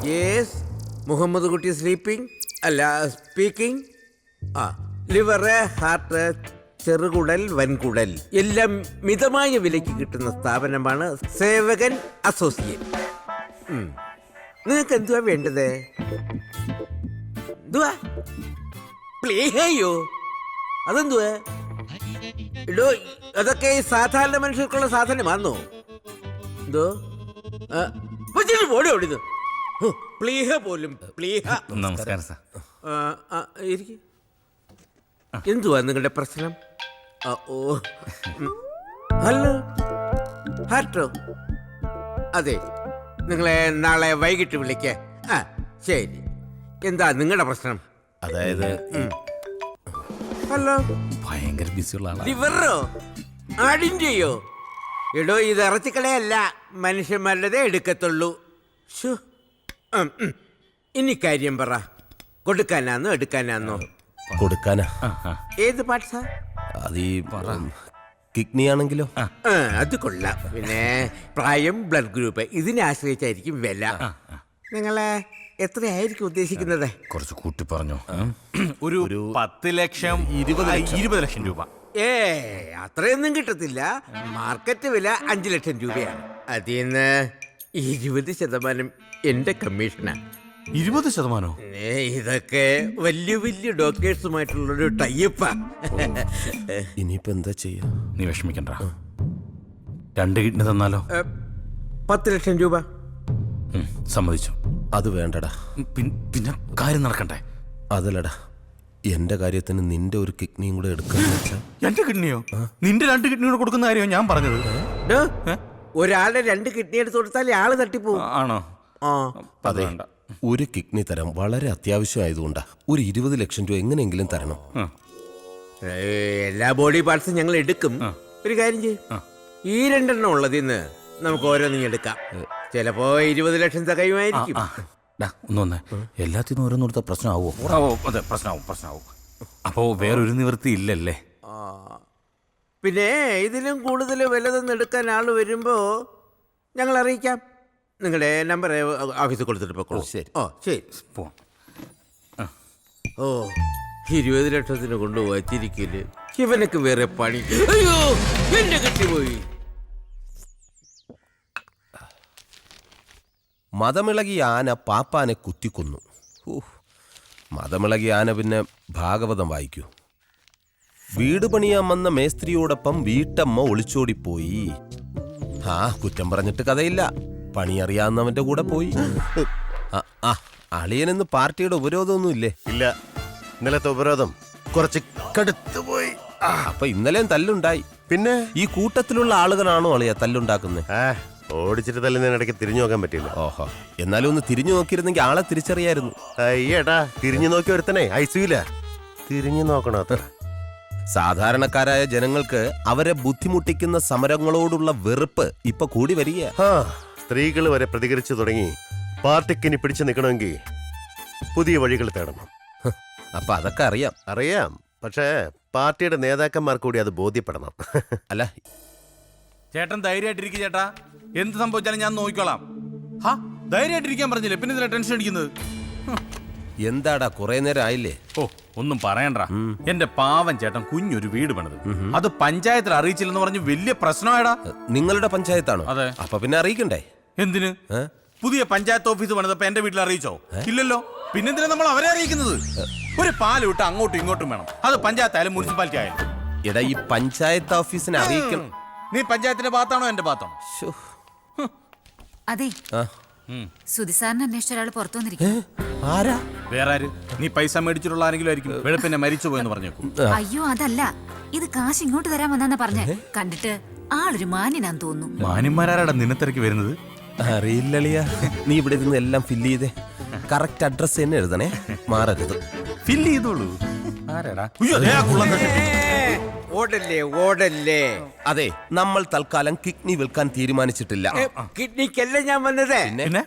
Yes, Muhammad കുട്ടി sleeping അല്ല speaking. ആ, ലിവറ്, ഹാർട്ട്, ചെറുകുടൽ, വൻകുടൽ എല്ലാം മിതമായ വിലയ്ക്ക് കിട്ടുന്ന സ്ഥാപനമാണ് സേവകൻ അസോസിയേറ്റ്. നിങ്ങൾക്ക് എന്തുവാ വേണ്ടത്? എന്തുവാ? പ്ലീഹയോ? അതെന്തുവാ? ഇടോ, അതൊക്കെ ഈ സാധാരണ മനുഷ്യർക്കുള്ള സാധനമാണോ? എന്തോ ഓടി ഓടിത് പ്ലീഹ പോലും പ്ലീഹ. നമസ്കാരം സാർ. എന്തുവാ നിങ്ങളുടെ പ്രശ്നം? ഓ, ഹലോ, ഹാർട്ടോ. അതെ, നിങ്ങളെ നാളെ വൈകിട്ട് വിളിക്കേ. ആ, ശരി. എന്താ നിങ്ങളുടെ പ്രശ്നം? അതായത് ഹലോ, ഭയങ്കര ബിസിയുള്ള ആളാണ്. ലിവറോ ആടിൻ്റെയോ? എടോ, ഇത് ഇറച്ചിക്കടയല്ല, മനുഷ്യന്മാരുടേതേ എടുക്കത്തുള്ളൂ. ഇനി കാര്യം പറ, കൊടുക്കാനാന്നോ എടുക്കാനാന്നോ? കൊടുക്കാനാ. ഏത് പാർട്സാ? അത് ഈ കിഡ്നി ആണെങ്കിലോ? അത് കൊള്ളാം. പിന്നെ പ്രായം, ബ്ലഡ് ഗ്രൂപ്പ് ഇതിനെ ആശ്രയിച്ചായിരിക്കും വില. നിങ്ങളെ എത്രയായിരിക്കും ഉദ്ദേശിക്കുന്നത്? കുറച്ച് കൂട്ടി പറഞ്ഞു. ഒരു 10 ലക്ഷം 20 ലക്ഷം രൂപ. അത്രയൊന്നും കിട്ടത്തില്ല. മാർക്കറ്റ് വില 5 ലക്ഷം രൂപയാണ്. അതിന്ന് 20% എന്റെ കമ്മീഷനാണ്. 20%? ഇതൊക്കെ വലിയ വലിയ ഡോക്ടേഴ്സുമായിട്ടുള്ളൊരു ടൈപ്പാ. ഇനിയിപ്പോ എന്താ ചെയ്യാ? നീ വിഷമിക്കണ്ട, 2 കിഡ്നി തന്നാലോ? 10 ലക്ഷം രൂപ. സമ്മതിച്ചു. അത് വേണ്ടടാ. പിന്നെ കാര്യം നടക്കണ്ടേ? അതല്ലടാ, എന്റെ കാര്യത്തിന് നിന്റെ ഒരു കിഡ്നിയും കൂടെ എടുക്കാന്ന് വെച്ചാ. എന്റെ കിഡ്നിയോ? നിന്റെ 2 കിഡ്നി കൂടെ കൊടുക്കുന്ന കാര്യമോ ഞാൻ പറഞ്ഞത്? ഒരാളുടെ 2 കിഡ്നി എടുത്ത് കൊടുത്താൽ ആള് തട്ടിപ്പോവും. ആണോ? അതെ, ഒരു കിഡ്നി തരം വളരെ അത്യാവശ്യമായതുകൊണ്ടാ. ഒരു 20 ലക്ഷം രൂപ എങ്ങനെയെങ്കിലും തരണം. എല്ലാ ബോഡി പാർട്സും ഞങ്ങൾ എടുക്കും. ഒരു കാര്യം ചെയ്യും, ഈ 2 എണ്ണം ഉള്ളതിന്ന് നമുക്ക് ഓരോന്നും എടുക്കാം. ചിലപ്പോ 20 ലക്ഷം തികയുമായിരിക്കും. ഒന്നൊന്നേ, എല്ലാത്തിനും ഓരോന്നും കൊടുത്ത പ്രശ്നമാവോ? അതെ, പ്രശ്നമാവും. അപ്പോ വേറൊരു നിവൃത്തി ഇല്ലല്ലേ? പിന്നെ ഇതിലും കൂടുതൽ വലുതൊന്നും എടുക്കാൻ ആള് വരുമ്പോ ഞങ്ങൾ അറിയിക്കാം. നിങ്ങളുടെ നമ്പർ ഓഫീസിൽ കൊടുത്തിട്ട് പോക്കോളൂ. ശരി. ശരി. പോവാം. 20 ലക്ഷത്തിന് കൊണ്ടുപോയിച്ചിരിക്കല്. ഇവനക്ക് വേറെ പണി. അയ്യോ, എന്റെ കെട്ടിപ്പോയി. മതമിളകിയ ആന പാപ്പാനെ കുത്തിക്കൊന്നു. മതമിളകിയ ആന പിന്നെ ഭാഗവതം വായിക്കൂ. വീട് പണിയാൻ വന്ന മേസ്ത്രിയോടൊപ്പം വീട്ടമ്മ ഒളിച്ചോടിപ്പോയി. കുറ്റം പറഞ്ഞിട്ട് കഥയില്ല, പണിയറിയാവുന്നവന്റെ കൂടെ പോയി. അളിയനെന്ന് പാർട്ടിയുടെ ഉപരോധമൊന്നും ഇല്ലേ? ഇല്ല, ഇന്നലത്തെ ഉപരോധം കുറച്ച് കടുത്തു പോയി. അപ്പൊ ഇന്നലെയും തല്ലുണ്ടായി. പിന്നെ ഈ കൂട്ടത്തിലുള്ള ആളുകളാണോ അളിയ തല്ലുണ്ടാക്കുന്നത്? ഓടിച്ചിട്ട് തല്ലുന്നതിനിടയ്ക്ക് തിരിഞ്ഞു നോക്കാൻ പറ്റില്ല. ഓഹോ, എന്നാലും ഒന്ന് തിരിഞ്ഞു നോക്കിയിരുന്നെങ്കിൽ ആളെ തിരിച്ചറിയായിരുന്നു. അയ്യേട്ടാ, തിരിഞ്ഞു നോക്കി ഒരുത്തനെ ഐസിയില്ല. തിരിഞ്ഞു നോക്കണോ? അത്ര സാധാരണക്കാരായ ജനങ്ങൾക്ക് അവരെ ബുദ്ധിമുട്ടിക്കുന്ന സമരങ്ങളോടുള്ള വെറുപ്പ് ഇപ്പൊ കൂടി വരിക. സ്ത്രീകൾ വരെ പ്രതികരിച്ചു തുടങ്ങി. പാർട്ടിക്കിനി പിടിച്ചു നിൽക്കണമെങ്കിൽ പുതിയ വഴികൾ തേടണം. അപ്പൊ അതൊക്കെ അറിയാം. പക്ഷേ പാർട്ടിയുടെ നേതാക്കന്മാർ കൂടി അത് ബോധ്യപ്പെടണം. അല്ല, ചേട്ടൻ ധൈര്യമായിട്ടിരിക്കും ചേട്ടാ. എന്ത് സംഭവിച്ചാലും ഞാൻ നോക്കിക്കോളാം. ധൈര്യമായിട്ടിരിക്കാൻ പറഞ്ഞില്ലേ, പിന്നെ ഇതിലെ ടെൻഷൻ അടിക്കുന്നത്? എന്താടാ, കുറെ നേരം ആയില്ലേ? ഒന്നും പറയണ്ട. എന്റെ പാവൻ ചേട്ടൻ കുഞ്ഞൊരു വീട് പണിത്, അത് പഞ്ചായത്തിൽ അറിയിച്ചില്ലെന്ന് പറഞ്ഞ് വലിയ പ്രശ്നമായടാ. നിങ്ങളുടെ പഞ്ചായത്താണോ? അതെ. അപ്പൊ പിന്നെ അറിയിക്കണ്ടേ? എന്തിന്? പുതിയ പഞ്ചായത്ത് ഓഫീസ് പണിതപ്പോ എന്റെ വീട്ടിൽ അറിയിച്ചോ? ഇല്ലല്ലോ. പിന്നെന്തിനാ നമ്മൾ അവരെ അറിയിക്കുന്നത്? ഒരു പാല് വിട്ട് അങ്ങോട്ടും ഇങ്ങോട്ടും വേണം, അത് പഞ്ചായത്ത് ആയാലും മുനിസിപ്പാലിറ്റി ആയാലും. എടാ, ഈ പഞ്ചായത്ത് ഓഫീസിനെ അറിയിക്കണം. നീ പഞ്ചായത്തിന്റെ ഭാഗത്താണോ എന്റെ ഭാഗത്താണോ? അതെ, സുധിസാറിനെ അന്വേഷിച്ച ഒരാൾ പുറത്തു വന്നിരിക്കും. ആരാ? വേറെ ആര്? നീ പൈസ മേടിച്ചിട്ടുള്ള ആരെങ്കിലും ആയിരിക്കും. വെളുപ്പിനെ മരിച്ചു പോയെന്ന് പറഞ്ഞേക്കും. അയ്യോ, അതല്ല, ഇത് കാശ് ഇങ്ങോട്ട് തരാൻ വന്നാ പറഞ്ഞേ. കണ്ടിട്ട് ആളൊരു മാന്യനാന്ന് തോന്നുന്നു. മാന്യന്മാരാടാ നിന്നെ തിരക്കി വരുന്നത്? അറിയില്ലളിയ, നീ ഇവിടെ ഇരുന്ന് എല്ലാം ഫില്ല് ചെയ്തേ. കറക്റ്റ് അഡ്രസ് തന്നെ എഴുതണേ, മാറരുത്. ഫില്ല് ചെയ്തോളൂ. ആരാടാ? ഓടല്ലേ. അതെ, നമ്മൾ തൽക്കാലം കിഡ്നി വിൽക്കാൻ തീരുമാനിച്ചിട്ടില്ല. കിഡ്നിക്കല്ല ഞാൻ വന്നത്. പിന്നെ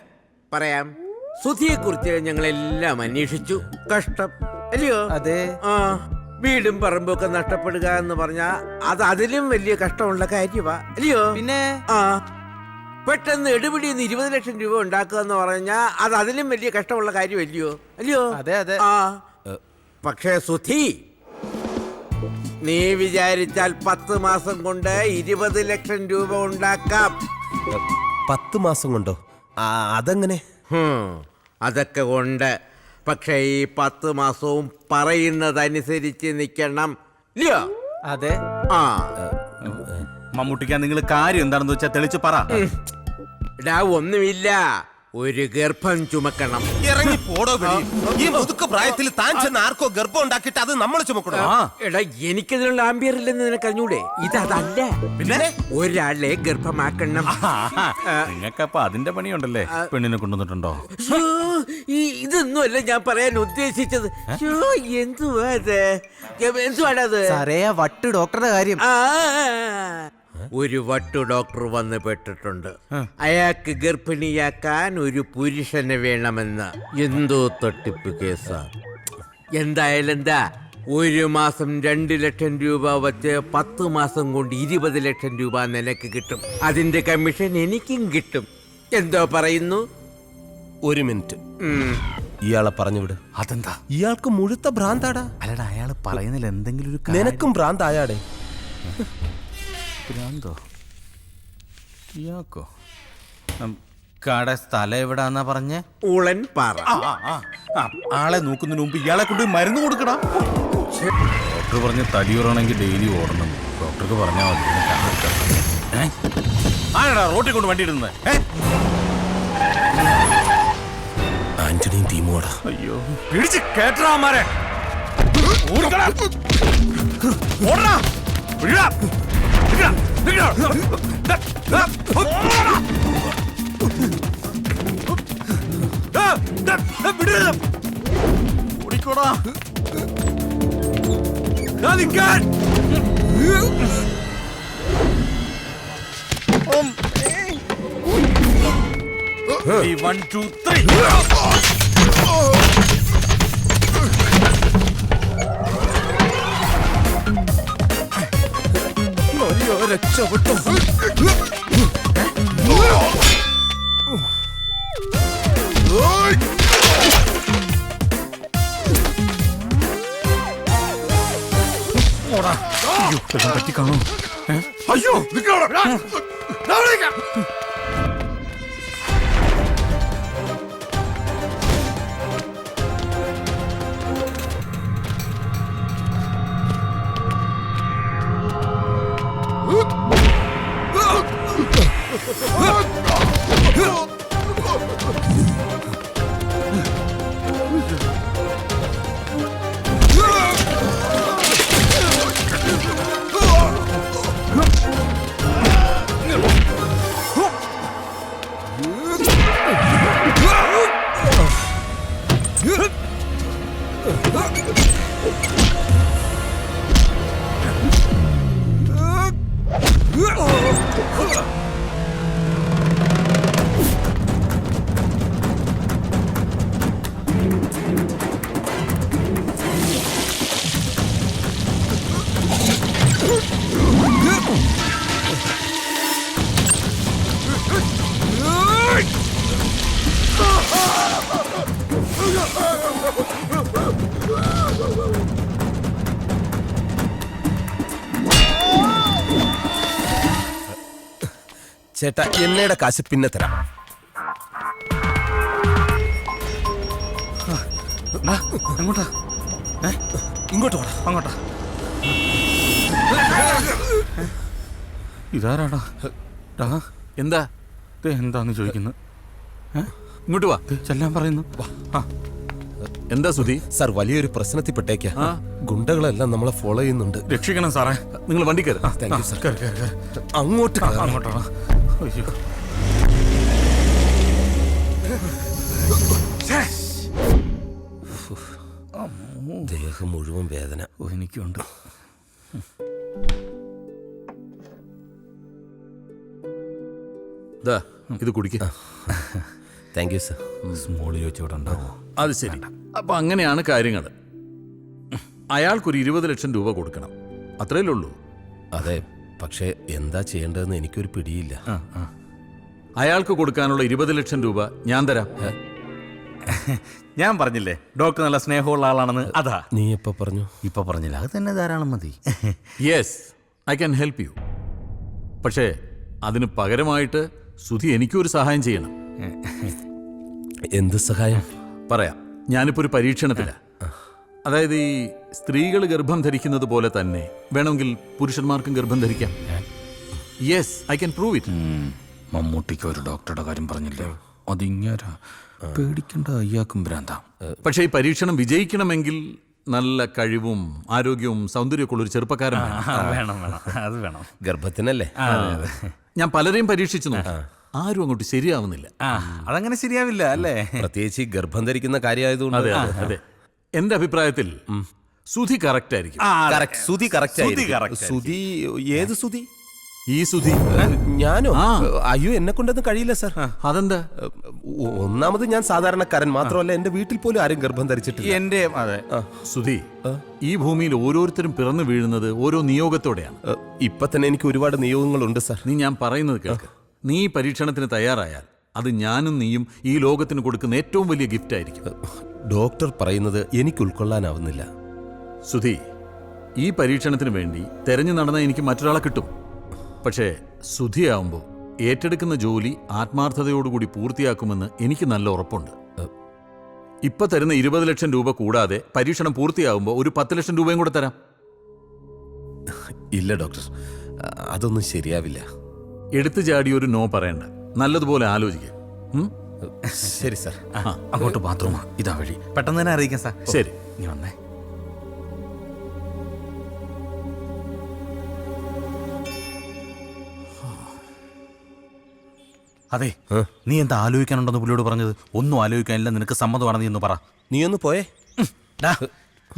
പറയാം. സുധിയെ കുറിച്ച് ഞങ്ങളെല്ലാം അന്വേഷിച്ചു. കഷ്ടം അല്ലയോ? അതെ. വീടും പറമ്പും ഒക്കെ നഷ്ടപ്പെടുക എന്ന് പറഞ്ഞാ അത് അതിലും വലിയ കഷ്ടമുള്ള കാര്യമാ, അല്ലയോ? പിന്നെ പെട്ടെന്ന് എടുപിടി 20 ലക്ഷം രൂപ ഉണ്ടാക്കുക എന്ന് പറഞ്ഞാൽ അത് അതിലും വലിയ കഷ്ടമുള്ള കാര്യമല്ലയോ അല്ലയോ? അതെ, അതെ. ആ പക്ഷേ സുധി, നീ വിചാരിച്ചാൽ 10 മാസം കൊണ്ട് 20 ലക്ഷം രൂപ ഉണ്ടാക്കാം. 10 മാസം കൊണ്ടോ? അതെങ്ങനെ? അതൊക്കെ കൊണ്ട്, പക്ഷേ ഈ 10 മാസവും പറയുന്നതനുസരിച്ച് നിൽക്കണം, ഇല്ലയോ? അതെ. ആ മമ്മൂട്ടിക്ക, നിങ്ങൾ കാര്യം എന്താണെന്ന് വെച്ചാൽ തെളിച്ച് പറ. ഇടാ ഒന്നുമില്ല, ഒരു ഗർഭം ചുമക്കണം. ഇറങ്ങി പോടോ വെളി. ഈ മുതുക്ക് പ്രായത്തിൽ താൻ ചെന്ന് ആർക്കോ ഗർഭം ഉണ്ടാക്കിയിട്ട് അത് നമ്മൾ ചുമക്കണോ? എടാ എനിക്കതിനുള്ള ആംബിയർ ഇല്ലെന്ന് നിനക്ക് അറിഞ്ഞൂടെ? ഇതല്ല, പിന്നെ ഒരാളെ ഗർഭമാക്കണം. നിങ്ങൾക്കപ്പൊ അതിന്റെ പണിയുണ്ടല്ലേ? പെണ്ണിനെ കൊണ്ടുവന്നിട്ടുണ്ടോ? ശ്ശോ, ഇതൊന്നുമല്ല ഞാൻ പറയാൻ ഉദ്ദേശിച്ചത്. ശ്ശോ, എന്തുവാ ഇത്? എന്തുവാണത്? സാറേ, ആ വട്ട് ഡോക്ടറുടെ കാര്യം. ആ, ഒരു വട്ടു ഡോക്ടർ വന്ന് പെട്ടിട്ടുണ്ട്. അയാൾക്ക് ഗർഭിണിയാക്കാൻ ഒരു പുരുഷന് വേണമെന്ന്. എന്തോ തട്ടിപ്പ് കേസാ. എന്തായാലും എന്താ, 1 മാസം 2 ലക്ഷം രൂപ വച്ച് 10 മാസം കൊണ്ട് 20 ലക്ഷം രൂപ നിനക്ക് കിട്ടും. അതിന്റെ കമ്മീഷൻ എനിക്കും കിട്ടും. എന്തോ പറയുന്നു? 1 മിനിറ്റ്. ഇയാളെ പറഞ്ഞു വിട്. അതെന്താ? ഇയാൾക്ക് മുഴുത്ത ഭ്രാന്താടാ. അല്ലടാ, അയാള് പറയുന്നതിൽ എന്തെങ്കിലും ഒരു നിനക്കും ഭ്രാന്തായാടേ. ഭ്രാന്തോ? ഇയാക്കോ? കട സ്ഥലം എവിടാന്നാ പറഞ്ഞേ? ഊളൻ പാറ. ആളെ നോക്കുന്നതിന് മുമ്പ് ഇയാളെ കൊണ്ട് മരുന്ന് കൊടുക്കണം. ഡോക്ടർ പറഞ്ഞ് തടിയൂറണമെങ്കിൽ ഡെയിലി ഓടണം. ഡോക്ടർക്ക് പറഞ്ഞാൽ മതി. ആരാടാ റോട്ടിൽ കൊണ്ട് വണ്ടി ഇടുന്നത്? ആന്റണിയും ടീമോടാ. അയ്യോ, പിടിച്ച് കേട്ടറാമാരെ. ഓടടാ. ഓടിക്കോടാ. നിൽക്കാൻ 1 2 3. പറ്റിക്കാണോ? അയ്യോ, ചേട്ടാ, എന്നയുടെ കാശ് പിന്നെ തരാം. അങ്ങോട്ടാ, ഇങ്ങോട്ട് വാ. അങ്ങോട്ടാ. ഇതാരാടാ? എന്താ എന്താന്ന് ചോദിക്കുന്നു? ഇങ്ങോട്ട് വാ. ചെല്ലാൻ പറയുന്നു. എന്താ സുധി? സാർ, വലിയൊരു പ്രശ്നത്തിൽപ്പെട്ടേക്കാ. ഗുണ്ടകളെല്ലാം നമ്മളെ ഫോളോ ചെയ്യുന്നുണ്ട്. രക്ഷിക്കണം സാറേ. നിങ്ങൾ വണ്ടി കയറി. Thank you sir. അങ്ങോട്ട് അങ്ങോട്ടാണ്. അയ്യോ, ദേഹം മുഴുവൻ വേദന. എനിക്കുണ്ട്. ഇത് കുടിക്ക. Thank you sir. സ്മോളിൽ വെച്ചോടെ ഉണ്ടാവോ? അത് ശരി. അപ്പൊ അങ്ങനെയാണ് കാര്യങ്ങൾ. അയാൾക്കൊരു 20 ലക്ഷം രൂപ കൊടുക്കണം, അത്രയല്ലേ ഉള്ളൂ? അതെ, പക്ഷെ എന്താ ചെയ്യേണ്ടതെന്ന് എനിക്കൊരു പിടിയില്ല. അയാൾക്ക് കൊടുക്കാനുള്ള 20 ലക്ഷം രൂപ ഞാൻ തരാം. ഞാൻ പറഞ്ഞില്ലേ ഡോക്ടർ നല്ല സ്നേഹമുള്ള ആളാണെന്ന്. അതാ നീ എപ്പോ പറഞ്ഞു? ഇപ്പൊ പറഞ്ഞില്ല, അത് തന്നെ ധാരാളം മതി. Yes, I can help you. പക്ഷേ അതിന് പകരമായിട്ട് സുധി എനിക്കൊരു സഹായം ചെയ്യണം. എന്ത് സഹായം? പറയാം. ഞാനിപ്പോൾ ഒരു പരീക്ഷണത്തിലാണ്. അതായത് ഈ സ്ത്രീകൾ ഗർഭം ധരിക്കുന്നത് പോലെ തന്നെ വേണമെങ്കിൽ പുരുഷന്മാർക്കും ഗർഭം ധരിക്കാം. Yes, I can prove it. മമ്മൂട്ടിക്ക് ഒരു ഡോക്ടറുടെ കാര്യം പറഞ്ഞില്ലേ, അതിങ്ങാരാ പേടിക്കണ്ട, അയ്യാക്കും ഭ്രാന്താം. പക്ഷേ ഈ പരീക്ഷണം വിജയിക്കണമെങ്കിൽ നല്ല കഴിവും ആരോഗ്യവും സൗന്ദര്യമൊക്കെ ഉള്ളൊരു ചെറുപ്പക്കാരൻ വേണം. വേണം വേണം, അത് വേണം. ഗർഭത്തിനല്ലേ? ഞാൻ പലരെയും പരീക്ഷിച്ചു നോക്കി, ആരും അങ്ങോട്ട് ശരിയാവുന്നില്ല. അതങ്ങനെ ശരിയാവില്ല അല്ലേ? പ്രത്യേകിച്ച് ഈ ഗർഭം ധരിക്കുന്ന കാര്യമായതുകൊണ്ട്. അതെ അതെ അതെ. എന്റെ അഭിപ്രായത്തിൽ സുധി കറക്റ്റ് ആയിരിക്കും. Correct. സുധി correct ആയിരിക്കും. correct സുധി ഏത് സുധി? ഈ സുധി. ഞാനോ? ആ. അയ്യോ, എന്നെ കൊണ്ടൊന്നും കഴിയില്ല സാർ. അതെന്താ? ഒന്നാമത് ഞാൻ സാധാരണക്കാരൻ മാത്രമല്ല, എന്റെ വീട്ടിൽ പോലും ആരും ഗർഭം ധരിച്ചിട്ടില്ല. എന്റെ അതെ സുധി, ഈ ഭൂമിയിൽ ഓരോരുത്തരും പിറന്നു വീഴുന്നത് ഓരോ നിയോഗത്തോടെയാണ്. ഇപ്പൊ തന്നെ എനിക്ക് ഒരുപാട് നിയോഗങ്ങളുണ്ട് സാർ. നീ ഞാൻ പറയുന്നത് കേൾക്ക്. നീ ഈ പരീക്ഷണത്തിന് തയ്യാറായാൽ അത് ഞാനും നീയും ഈ ലോകത്തിന് കൊടുക്കുന്ന ഏറ്റവും വലിയ ഗിഫ്റ്റ് ആയിരിക്കും. ഡോക്ടർ പറയുന്നത് എനിക്ക് ഉൾക്കൊള്ളാനാവുന്നില്ല. സുധി, ഈ പരീക്ഷണത്തിന് വേണ്ടി തെരഞ്ഞു നടന്ന എനിക്ക് മറ്റൊരാളെ കിട്ടും. പക്ഷേ സുധിയാവുമ്പോൾ ഏറ്റെടുക്കുന്ന ജോലി ആത്മാർത്ഥതയോടുകൂടി പൂർത്തിയാക്കുമെന്ന് എനിക്ക് നല്ല ഉറപ്പുണ്ട്. ഇപ്പൊ തരുന്ന 20 ലക്ഷം രൂപ കൂടാതെ പരീക്ഷണം പൂർത്തിയാകുമ്പോൾ ഒരു 10 ലക്ഷം രൂപയും കൂടെ തരാം. ഇല്ല ഡോക്ടർ, അതൊന്നും ശരിയാവില്ല. എടുത്തു ചാടി ഒരു നോ പറയണ്ട, നല്ലതുപോലെ ആലോചിക്കുക. ശരി സാർ. അങ്ങോട്ട് ബാത്റൂമാ, ഇതാ വഴി. പെട്ടെന്ന് തന്നെ അറിയിക്കാം സാർ. ശരി. നീ വന്നേ. അതെ, നീ എന്താ ആലോചിക്കാനുണ്ടെന്ന് പുള്ളിയോട് പറഞ്ഞത്? ഒന്നും ആലോചിക്കാനില്ല, നിനക്ക് സമ്മതമാണെന്ന് എന്ന് പറ. നീ ഒന്ന് പോയേ. ഡാ,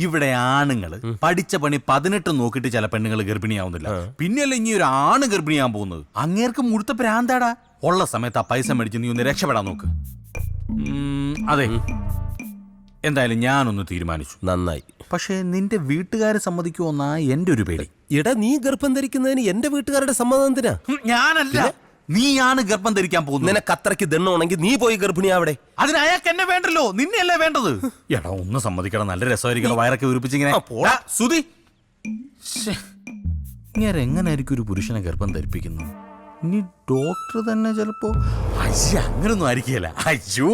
ഇവിടെ ആണുങ്ങള് പഠിച്ച പണി 18 നോക്കിയിട്ട് ചില പെണ്ണുങ്ങൾ ഗർഭിണിയാവുന്നില്ല. പിന്നെയല്ല ഇനി ഒരു ആണ് ഗർഭിണിയാൻ പോകുന്നത്. അങ്ങേർക്ക് മുഴുത്ത പ്രാന്താടാ. ഉള്ള സമയത്ത് ആ പൈസ മേടിച്ച് നീ ഒന്ന് രക്ഷപ്പെടാൻ നോക്ക്. അതെ, എന്തായാലും ഞാനൊന്ന് തീരുമാനിച്ചു. നന്നായി. പക്ഷേ നിന്റെ വീട്ടുകാരെ സമ്മതിക്കുമോന്നാ എന്റെ ഒരു പേടി. എടാ, നീ ഗർഭം ധരിക്കുന്നതിന് എന്റെ വീട്ടുകാരുടെ സമ്മതം എന്തിനാ? ഞാനല്ല, നീയാണ് ഗർഭം ധരിക്കാൻ പോകുന്നത്. നിനക്ക് അത്രയ്ക്ക് ദണ്ണമാണെങ്കിൽ നീ പോയി ഗർഭിണിയാവിടെ. അതിന് അയാൾക്ക് എന്നെ വേണ്ടല്ലോ, നിന്നെയല്ലേ വേണ്ടത്. എടാ ഒന്ന് സമ്മതിക്കണം, നല്ല രസമായിരിക്കണം വയറൊക്കെ ഉരുപ്പിച്ചിങ്ങനെ. സുധി, ഇങ്ങനെ എങ്ങനായിരിക്കും ഒരു പുരുഷനെ ഗർഭം ധരിപ്പിക്കുന്നത്? ഇനി ഡോക്ടർ തന്നെ ചിലപ്പോ അങ്ങനൊന്നും ആയിരിക്കില്ല. അയ്യോ,